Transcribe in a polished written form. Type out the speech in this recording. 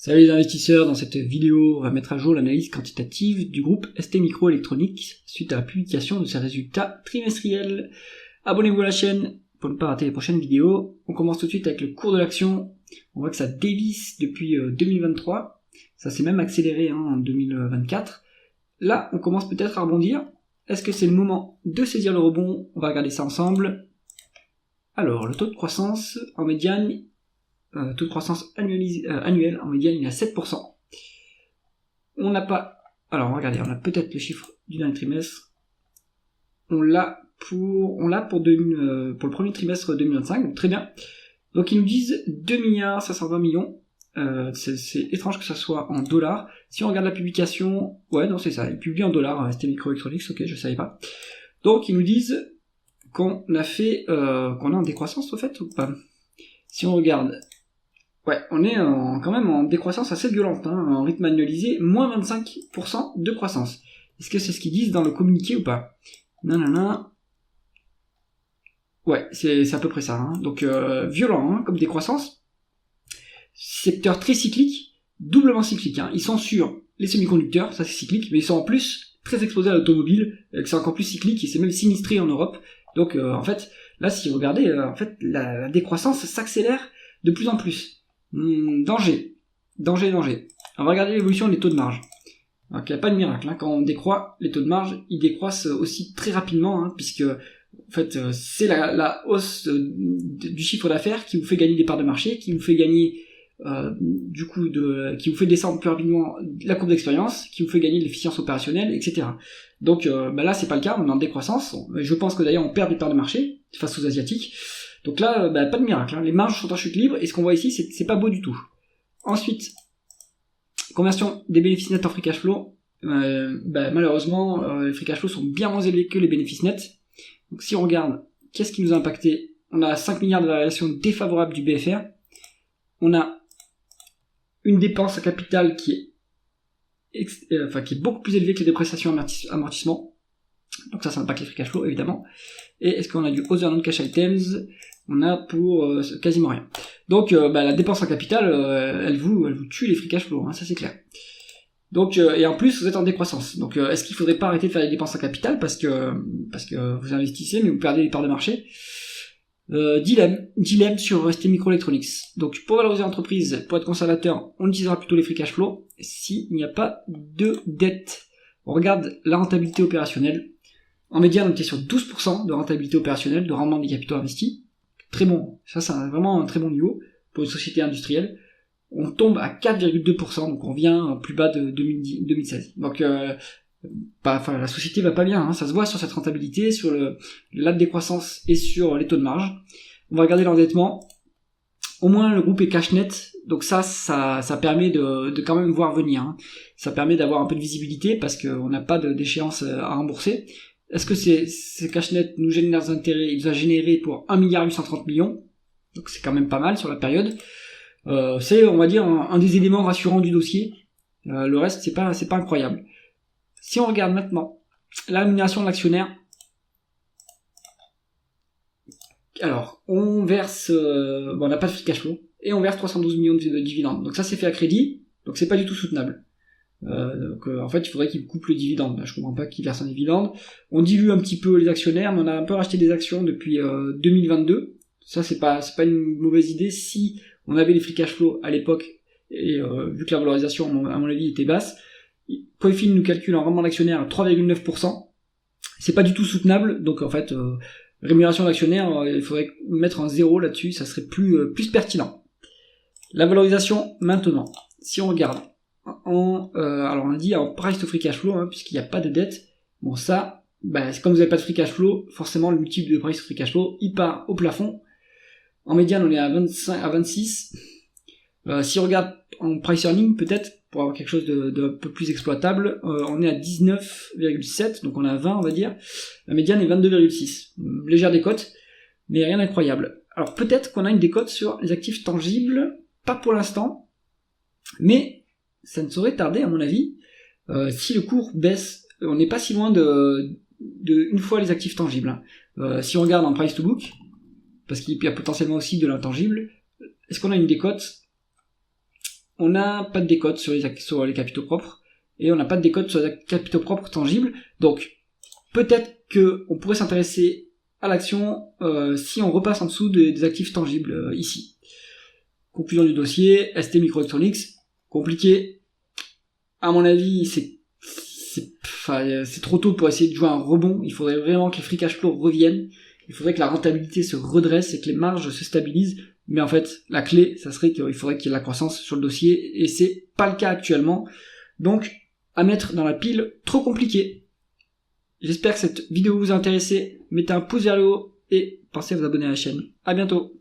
Salut les investisseurs, dans cette vidéo, on va mettre à jour l'analyse quantitative du groupe STMicroelectronics suite à la publication de ses résultats trimestriels. Abonnez-vous à la chaîne pour ne pas rater les prochaines vidéos. On commence tout de suite avec le cours de l'action. On voit que ça dévisse depuis 2023. Ça s'est même accéléré en 2024. Là, on commence peut-être à rebondir. Est-ce que c'est le moment de saisir le rebond? On va regarder ça ensemble. Alors, le taux de croissance en médiane, taux de croissance annuel en médiane, il est à 7%. On n'a pas... Alors, on va regarder, on a peut-être le chiffre du dernier trimestre. On l'a pour le premier trimestre 2025, donc très bien. Donc, ils nous disent 2 520 millions. C'est étrange que ça soit en dollars. Si on regarde la publication, ouais, non, c'est ça. Ils publient en dollars, STMicroelectronics, ok, je savais pas. Donc, ils nous disent qu'on a fait, qu'on est en décroissance, au fait, ou pas? Si on regarde, ouais, on est quand même en décroissance assez violente, en rythme annualisé, moins 25% de croissance. Est-ce que c'est ce qu'ils disent dans le communiqué ou pas? Nanana. Ouais, c'est à peu près ça. Donc, violent, comme décroissance. Secteur très cyclique, doublement cyclique. Ils sont sur les semi-conducteurs, ça c'est cyclique, mais ils sont en plus très exposés à l'automobile, que c'est encore plus cyclique, et c'est même sinistré en Europe. Donc, en fait, là, si vous regardez, la décroissance s'accélère de plus en plus. Danger. On va regarder l'évolution des taux de marge. Donc, il n'y a pas de miracle. Quand on décroît, les taux de marge, ils décroissent aussi très rapidement, puisque en fait, c'est la hausse du chiffre d'affaires qui vous fait gagner des parts de marché, qui vous fait gagner qui vous fait descendre plus rapidement la courbe d'expérience, qui vous fait gagner de l'efficience opérationnelle, etc. Donc là, c'est pas le cas, on est en décroissance. Je pense que d'ailleurs, on perd des parts de marché face aux Asiatiques. Donc là, pas de miracle. Les marges sont en chute libre, et ce qu'on voit ici, c'est pas beau du tout. Ensuite, conversion des bénéfices nets en free cash flow. Malheureusement, les free cash flow sont bien moins élevés que les bénéfices nets. Donc si on regarde, qu'est-ce qui nous a impacté? On a 5 milliards de variations défavorables du BFR. On a une dépense à capital qui est beaucoup plus élevée que les dépréciations amortissement. Donc ça impacte les free cash flow, évidemment. Et est-ce qu'on a du other non-cash items? On a pour quasiment rien. Donc la dépense en capital, elle vous tue les free cash flow, ça c'est clair. Donc et en plus vous êtes en décroissance. Donc est-ce qu'il faudrait pas arrêter de faire des dépenses en capital parce que vous investissez mais vous perdez les parts de marché? Dilemme sur STMicroelectronics. Donc pour valoriser l'entreprise, pour être conservateur, on utilisera plutôt les free cash flow s'il n'y a pas de dette. On regarde la rentabilité opérationnelle. En médiane, on était sur 12% de rentabilité opérationnelle, de rendement des capitaux investis. Très bon. Ça, c'est vraiment un très bon niveau pour une société industrielle. On tombe à 4,2%, donc on vient plus bas de 2016. Donc la société va pas bien, ça se voit sur cette rentabilité, sur la décroissance et sur les taux de marge. On va regarder l'endettement. Au moins le groupe est cash net, donc ça permet de quand même voir venir. Ça permet d'avoir un peu de visibilité parce qu'on n'a pas d'échéance à rembourser. Est-ce que ces cash net nous génèrent des intérêts? Il nous a généré pour 1,830 milliards, donc c'est quand même pas mal sur la période. C'est, on va dire, un des éléments rassurants du dossier. Le reste, c'est pas incroyable. Si on regarde maintenant la rémunération de l'actionnaire, alors on verse, on n'a pas de free cash flow et on verse 312 millions de dividendes. Donc ça c'est fait à crédit, donc c'est pas du tout soutenable. En fait, il faudrait qu'ils coupent le dividende. Là, je comprends pas qu'ils versent un dividende. On dilue un petit peu les actionnaires, mais on a un peu racheté des actions depuis 2022. Ça c'est pas une mauvaise idée si on avait les free cash flow à l'époque et vu que la valorisation à mon avis était basse. Coifin nous calcule un rendement d'actionnaire à 3,9%. C'est pas du tout soutenable, donc en fait, rémunération d'actionnaire, il faudrait mettre un 0 là-dessus, ça serait plus pertinent. La valorisation maintenant. Si on regarde alors on a dit en price to free cash flow, puisqu'il n'y a pas de dette. Bon ça, comme vous n'avez pas de free cash flow, forcément le multiple de price to free cash flow, il part au plafond. En médiane, on est à 26. Si on regarde en price earning, peut-être, pour avoir quelque chose de un peu plus exploitable, on est à 19,7, donc on est à 20, on va dire. La médiane est 22,6. Légère décote, mais rien d'incroyable. Alors peut-être qu'on a une décote sur les actifs tangibles, pas pour l'instant, mais ça ne saurait tarder à mon avis. Si le cours baisse, on n'est pas si loin de une fois les actifs tangibles. Si on regarde en price to book, parce qu'il y a potentiellement aussi de l'intangible, est-ce qu'on a une décote? on n'a pas de décote sur les capitaux propres, et on n'a pas de décote sur les capitaux propres tangibles. Donc, peut-être que on pourrait s'intéresser à l'action si on repasse en dessous des actifs tangibles ici. Conclusion du dossier, ST Microelectronics, compliqué. À mon avis, c'est trop tôt pour essayer de jouer un rebond. Il faudrait vraiment que les free cash flow reviennent. Il faudrait que la rentabilité se redresse et que les marges se stabilisent. Mais en fait, la clé, ça serait qu'il faudrait qu'il y ait de la croissance sur le dossier, et c'est pas le cas actuellement. Donc, à mettre dans la pile, trop compliqué. J'espère que cette vidéo vous a intéressé. Mettez un pouce vers le haut et pensez à vous abonner à la chaîne. À bientôt.